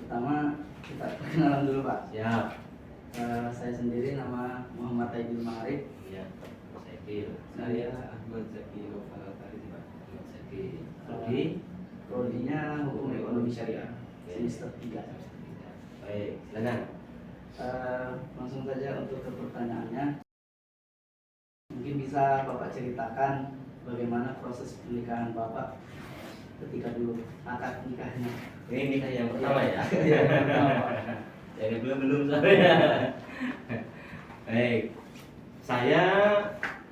Pertama kita perkenalan dulu Pak. Siap. Saya sendiri nama Muhammad Aidil Ma'arif. Iya, Mas Eki. Saya Ahmad Zaki Nova Tari, Pak. Ahmad Zaki. Prodinya Hukum Ekonomi Syariah semester 3. Baik, silakan. Langsung saja untuk ke pertanyaannya. Mungkin bisa Bapak ceritakan bagaimana proses pernikahan Bapak ketika dulu akad nikahnya. Ini nikah yang pertama ya. Iya, yang pertama, Pak. Yang kedua belum soalnya. Baik. Saya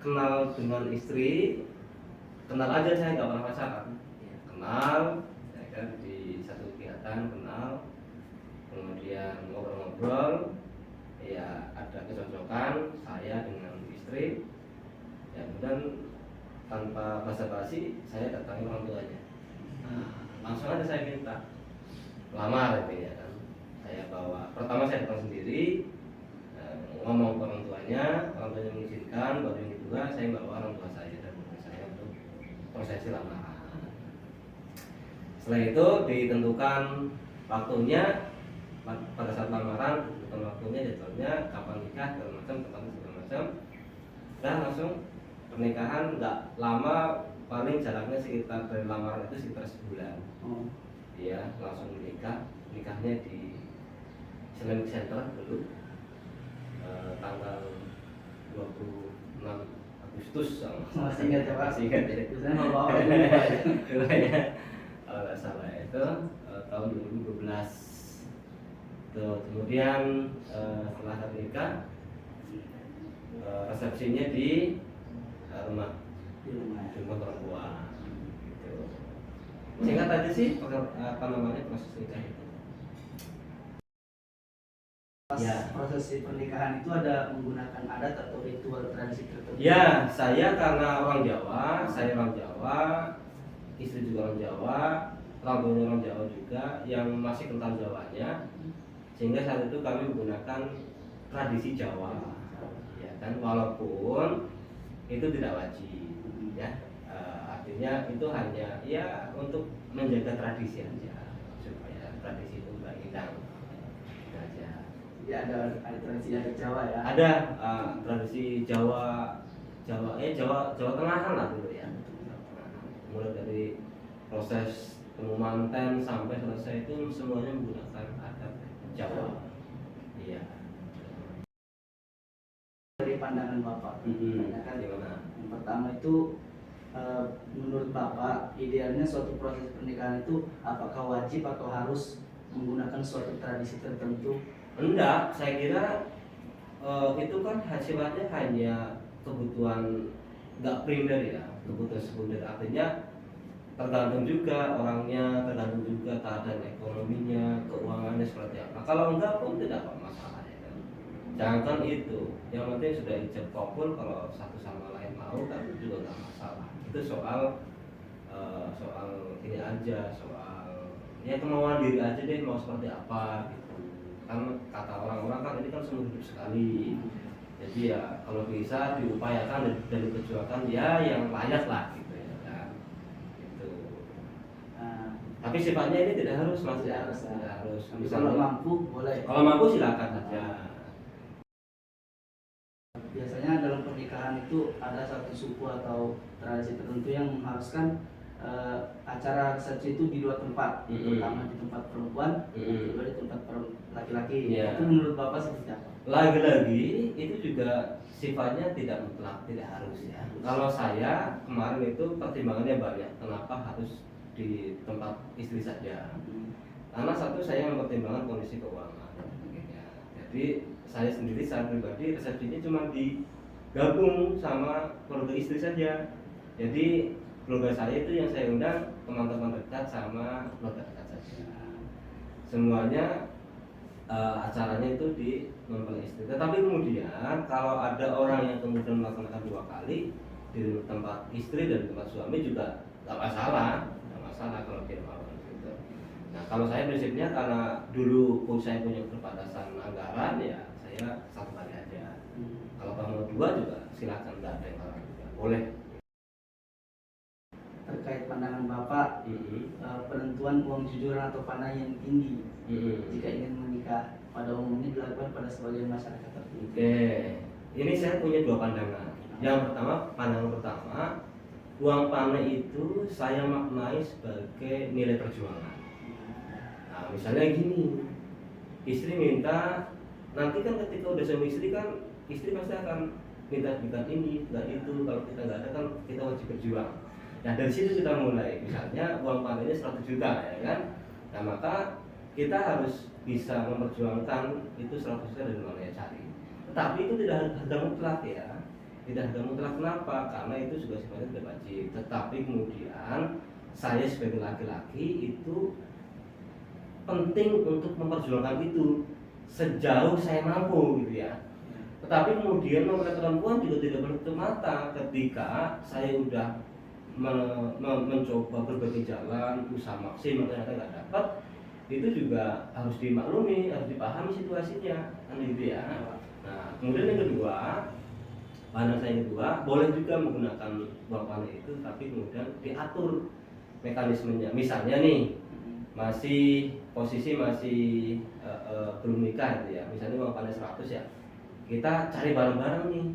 kenal dengan istri, kenal aja, saya nggak pernah pacaran. Ya, kenal, saya kan di satu kegiatan kenal, kemudian ngobrol-ngobrol, ya ada kecocokan saya dengan istri. Ya, kemudian tanpa basa-basi saya datangi orang tuanya. Langsung aja saya minta lamar gitu ya kan. Saya bawa, pertama saya datang sendiri, ngomong ke orang tuanya mengizinkan, baru yang kedua saya bawa orang tua saya dan istri saya untuk prosesi lamaran. Setelah itu ditentukan waktunya, pada saat lamaran ditentukan waktunya, jadwalnya, kapan nikah, segala macam, tempatnya segala macam, dan langsung pernikahan nggak lama, paling jaraknya sekitar dari lamaran itu sekitar sebulan. Iya, langsung nikahnya di Islamic Center dulu, tanggal 26 Agustus Masih ingat ya Pak? Masih ingat ya. Biasanya bawa dulu Pak. Kalau nggak salah itu tahun 2012. Tuh, kemudian setelah nikah, resepsinya di rumah orang tua. Gitu. Singkat aja sih, apa namanya proses nikah itu. Pas Ya. prosesi pernikahan itu ada menggunakan adat atau ritual tradisi tertentu? Ya, saya karena orang Jawa, istri juga orang Jawa, orang tuanya orang Jawa juga, yang masih kental Jawanya, sehingga saat itu kami menggunakan tradisi Jawa, ya kan, walaupun itu tidak wajib, ya, artinya itu hanya ya untuk menjaga tradisi aja, supaya tradisi itu nggak hilang, itu aja. Ya ada tradisi adat Jawa ya? Ada tradisi Jawa Tengahan lah dulu ya. Mulai dari proses penumanten sampai selesai itu semuanya menggunakan adat Jawa. Iya. Dari pandangan Bapak, Gimana? yang pertama itu menurut Bapak idealnya suatu proses pernikahan itu apakah wajib atau harus menggunakan suatu tradisi tertentu? Enggak, saya kira itu kan sifatnya hanya kebutuhan nggak primer ya, kebutuhan sekunder, artinya tergantung juga orangnya, tergantung juga keadaan ekonominya, keuangannya seperti apa. Kalau enggak pun tidak apa masalah ya kan. Jangan itu, yang penting sudah ijab kabul, kalau satu sama lain mau kan juga nggak masalah. Itu soal ini aja, soal ya kemauan diri aja deh, mau seperti apa gitu. Kan kata orang-orang kan ini kan seumur hidup sekali, jadi ya kalau bisa diupayakan dan diperjuangkan ya yang layak lah gitu ya kan. Gitu. Tapi sifatnya ini tidak harus mas, Tidak harus. tidak harus. Kalau mampu boleh. Kalau mampu silakan saja. Biasanya dalam pernikahan itu ada satu suku atau tradisi tertentu yang mengharuskan acara resepsi itu di dua tempat, pertama di tempat perempuan, kedua di tempat laki-laki. Ya. Itu menurut Bapak seperti apa? Lagi-lagi itu juga sifatnya tidak mutlak, tidak harus ya. Kalau saya kemarin itu pertimbangannya banyak, kenapa harus di tempat istri saja. Karena satu, saya mempertimbangkan kondisi keuangan. Jadi saya sendiri secara pribadi resepsinya cuma digabung sama keluarga istri saja. Jadi keluarga saya itu yang saya undang teman-teman dekat sama keluarga dekat saja. Semuanya acaranya itu di mempelai istri. Tetapi kemudian kalau ada orang yang kemudian melaksanakan dua kali di tempat istri dan di tempat suami juga nggak masalah kalau dia mau gitu. Nah kalau saya prinsipnya karena dulu saya punya keterbatasan anggaran ya saya satu kali aja. Kalau kamu dua juga silakan, nggak ada yang larang juga, boleh. Terkait pandangan Bapak penentuan uang jujuran atau panah yang tinggi jika ingin menikah pada umumnya dilakukan pada sebagian masyarakat tertentu. Oke, ini saya punya dua pandangan. Yang pertama, pandangan pertama, uang panah itu saya maknai sebagai nilai perjuangan. Nah, misalnya gini, istri minta, nanti kan ketika udah suami istri kan, istri pasti akan minta ini, minta itu. Kalau kita nggak ada kan kita wajib berjuang. Nah dari situ kita mulai, misalnya uang panennya 100 juta ya kan. Nah maka kita harus bisa memperjuangkan itu 100 juta dari mana ya cari. Tapi itu tidak harga mutlak ya. Tidak harga mutlak, kenapa? Karena itu juga sifatnya tidak wajib. Tetapi kemudian saya sebagai laki-laki itu penting untuk memperjuangkan itu sejauh saya mampu gitu ya. Tetapi kemudian memperhatikan perempuan juga tidak menutup mata ketika saya udah mencoba berbagai jalan, usaha maksimal ternyata nggak dapat, itu juga harus dimaklumi, harus dipahami situasinya, kan gitu ya. Nah, kemudian yang kedua, pandangan saya yang kedua, boleh juga menggunakan uang panah itu, tapi kemudian diatur mekanismenya. Misalnya nih, posisi masih belum nikah gitu ya, misalnya uang panah 100 ya, kita cari bareng-bareng nih,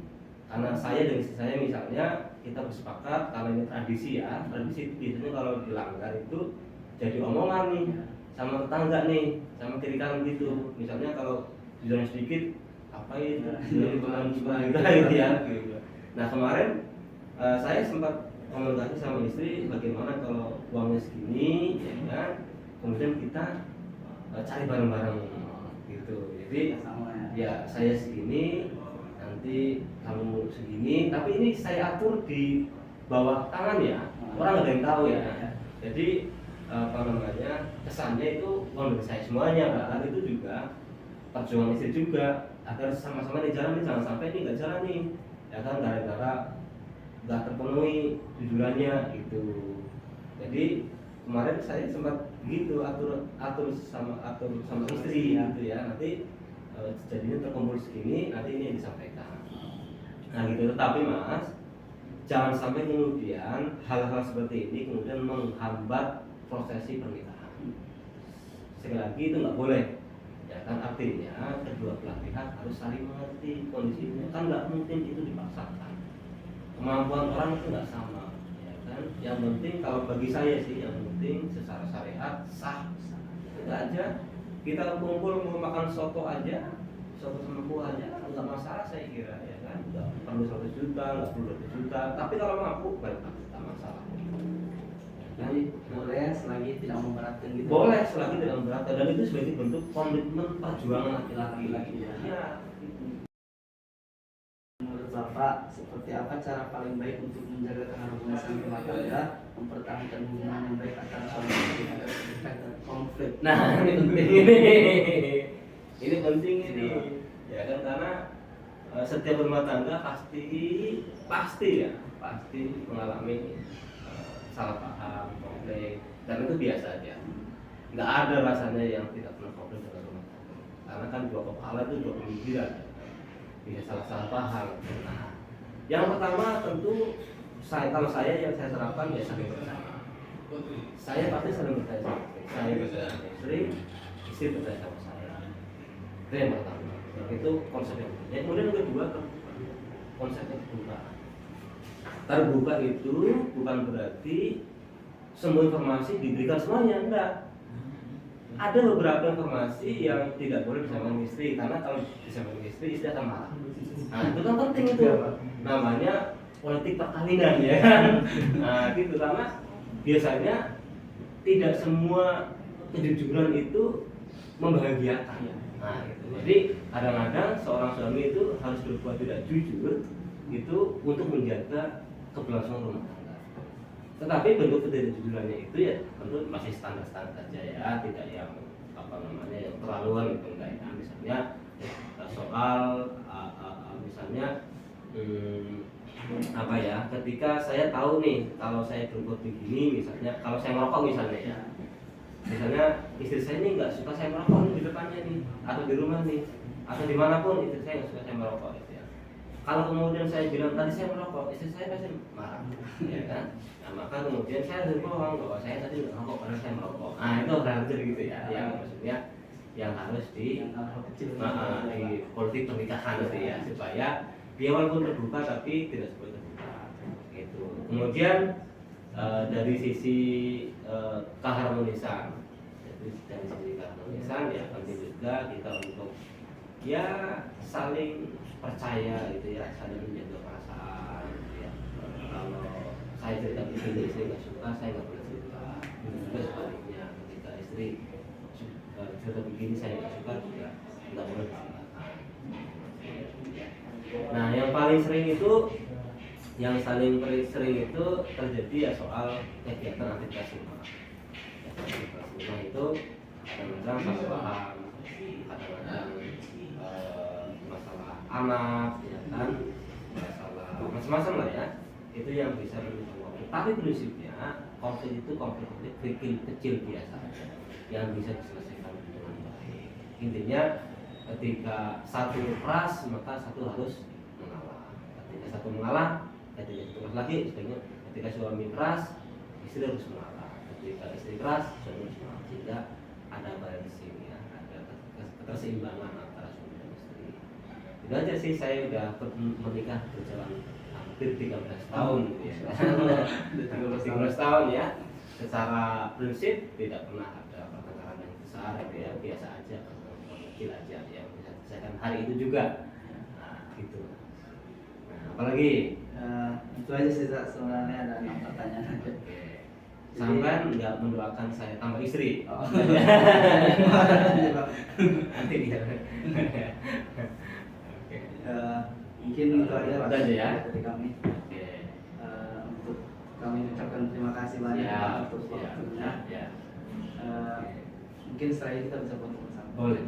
karena saya dan istri saya misalnya kita bersepakat, karena ini tradisi ya, tradisi itu biasanya kalau dilanggar itu jadi omongan nih sama tetangga nih, sama kiri kanan gitu. Misalnya kalau jualan sedikit, apa itu jualan kita gitu ya. Nah kemarin saya sempat komunikasi sama istri, bagaimana kalau uangnya segini ya kan, kemudian kita cari bareng-bareng gitu. Jadi ya saya segini, nanti kamu segini, tapi ini saya atur di bawah tangan ya, orang nggak ada yang tahu ya. Jadi kesannya itu uang dari saya semuanya, bahkan itu juga perjuangan istri juga agar sama-sama di jalan, jangan sampai ini nggak jalan nih ya kan, gara-gara nggak terpenuhi tujuannya gitu. Jadi kemarin saya sempat gitu atur sama istri gitu ya, nanti jadinya terkumpul segini, nanti ini yang disampaikan. Nah gitu. Tetapi Mas, jangan sampai kemudian hal-hal seperti ini kemudian menghambat prosesi pernikahan. Sekali lagi itu nggak boleh, ya kan, artinya kedua belah pihak harus saling mengerti kondisinya. Kan nggak mungkin itu dipaksakan. Kemampuan orang itu nggak sama, ya kan. Yang penting kalau bagi saya sih, yang penting secara syariat sah. Itu aja. Kita kumpul mau makan soto aja, soto sama kuah aja, nggak masalah saya kira ya kan. Nggak perlu 100 juta, nggak perlu 200 juta, tapi kalau mampu baik, nggak masalah. Jadi boleh selagi tidak memberatkan gitu. Boleh selagi tidak memberatkan, dan itu sebagai bentuk komitmen perjuangan laki-laki. Ya. Menurut Bapak, seperti apa cara paling baik untuk menjaga keharmonisan rumah tangga, mempertahankan hubungan yang baik antara suami istri agar tidak konflik? Nah ini penting ini penting ini ya kan, karena setiap rumah tangga pasti mengalami salah paham, konflik, dan itu biasa aja. Nggak ada rasanya yang tidak pernah konflik dalam rumah tangga, karena kan dua kepala itu dua pemikiran, bisa salah paham. Nah, yang pertama tentu kalau saya yang saya terapkan ya saling percaya. Saya pasti saling percaya sama istri, saya percaya sama istri percaya sama saya. Itu yang pertama. Itu konsep yang pertama. Kemudian yang kedua, konsep yang terbuka. Terbuka itu bukan berarti semua informasi diberikan semuanya, enggak. Ada beberapa informasi yang tidak boleh disampaikan istri, karena kalau disampaikan istri akan marah. Nah itu kan penting itu, namanya politik perkawinan ya kan. Nah gitu, karena biasanya tidak semua kejujuran itu membahagiakan. Nah gitu. Jadi kadang-kadang seorang suami itu harus berbuat tidak jujur itu untuk menjaga keberlangsungan rumah tangga. Tetapi bentuk ketidakjujurannya itu ya tentu masih standar-standar saja ya, tidak yang yang terlaluan gitu enggak ya. Misalnya soal misalnya ketika saya tahu nih kalau saya berbuat begini, misalnya kalau saya merokok misalnya ya, misalnya istri saya ini nggak suka saya merokok di depannya nih, atau di rumah nih, atau dimanapun istri saya nggak suka saya merokok gitu ya. kalau kemudian saya bilang tadi saya merokok, istri saya pasti marah, ya kan? Nah, maka kemudian saya harus bohong bahwa saya tadi nggak merokok karena saya merokok. Nah itu harus gitu ya, yang maksudnya yang harus di yang hal kecil di politik pernikahan gitu ya, supaya dia walaupun terbuka tapi tidak seperti terbuka. Gitu. Kemudian dari sisi keharmonisan, dari sisi keharmonisan ya penting juga kita untuk ya saling percaya gitu ya, saling menjaga perasaan gitu ya. Kalau saya cerita begini istri nggak suka, saya nggak boleh cerita. Itu juga sebaliknya, ketika istri cerita begini saya nggak suka juga nggak boleh diceritakan. Nah yang paling sering itu, yang saling sering itu terjadi ya soal kegiatan aktivitas rumah. Aktivitas rumah itu kadang-kadang salah paham, kadang-kadang masalah anak, ya kan, masalah macam-macam lah ya. Itu yang bisa menimbulkan konflik. Tapi prinsipnya konflik itu konflik kecil biasa aja, yang bisa diselesaikan dengan baik. Intinya ketika satu keras maka satu harus mengalah. Ketika satu mengalah, ketika satu keras lagi, sebaliknya ketika suami keras, istri harus mengalah. Ketika istri keras, suami harus mengalah. Sehingga ada balancing ya, ada keseimbangan antara suami dan istri. Itu aja sih, saya udah menikah berjalan hampir 13 tahun gitu ya. 13 tahun ya. Secara prinsip tidak pernah ada pertengkaran yang besar gitu ya, biasa aja, pertengkaran kecil aja yang bisa diselesaikan hari itu juga. Nah, gitu. Nah, apalagi itu aja sih Zak, sebenarnya ada 6 pertanyaan aja. Sampai nggak mendoakan saya tambah istri. Oh. Nanti dia. Mungkin itu aja Pak, ya dari kami. Oke. Untuk kami ucapkan terima kasih banyak Ya, Pak, untuk waktunya. ya. Mungkin setelah ini kita bisa foto bersama. Boleh.